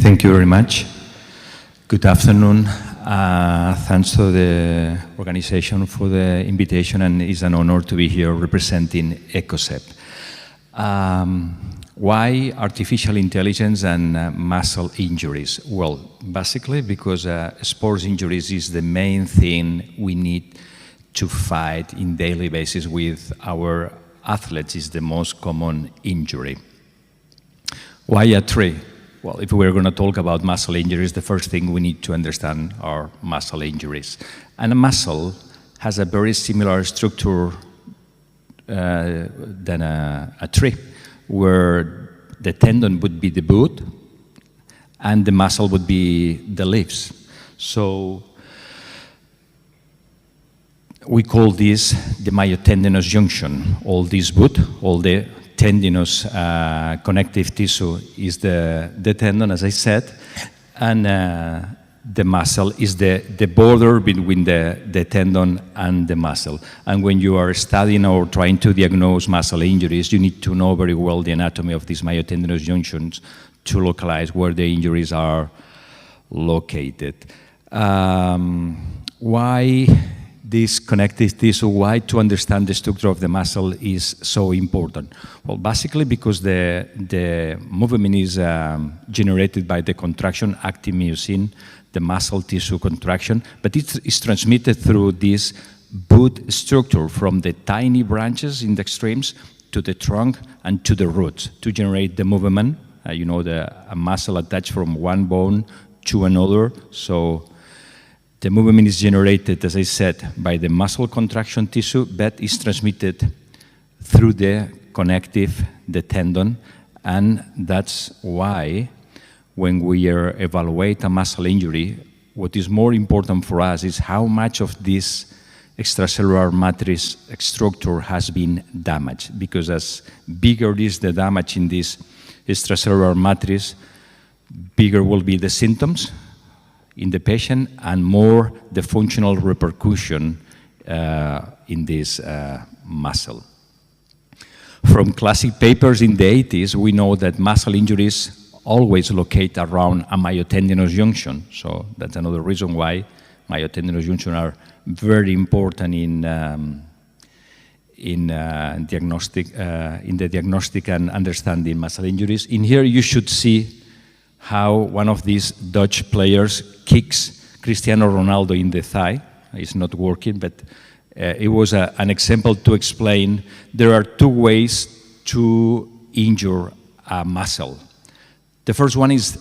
Thank you very much. Good afternoon. Thanks to the organization for the invitation, and it's an honor to be here representing ECOSEP. Why artificial intelligence and muscle injuries? Well, basically because sports injuries is the main thing we need to fight in daily basis with our athletes. Is the most common injury. Why a tree? Well, if we're going to talk about muscle injuries, the first thing we need to understand are muscle injuries. And a muscle has a very similar structure than a tree, where the tendon would be the boot and the muscle would be the leaves. So we call this the myotendinous junction. All this boot, all the tendinous connective tissue is the tendon, as I said, and the muscle is the border between the tendon and the muscle. And when you are studying or trying to diagnose muscle injuries, you need to know very well the anatomy of these myotendinous junctions to localize where the injuries are located. Why this connective tissue, why to understand the structure of the muscle is so important? Well, basically because the movement is generated by the contraction active myosin, the muscle tissue contraction, but it is transmitted through this boot structure from the tiny branches in the extremes to the trunk and to the roots to generate the movement. You know, a muscle attached from one bone to another. So the movement is generated, as I said, by the muscle contraction tissue, but is transmitted through the connective, the tendon, and that's why when we evaluate a muscle injury, what is more important for us is how much of this extracellular matrix structure has been damaged, because as bigger is the damage in this extracellular matrix, bigger will be the symptoms in the patient and more the functional repercussion in this muscle. From classic papers in the 80s, we know that muscle injuries always locate around a myotendinous junction. So that's another reason why myotendinous junctions are very important in the diagnostic and understanding muscle injuries. In here, you should see how one of these Dutch players kicks Cristiano Ronaldo in the thigh. It's not working, but it was an example to explain there are two ways to injure a muscle. The first one is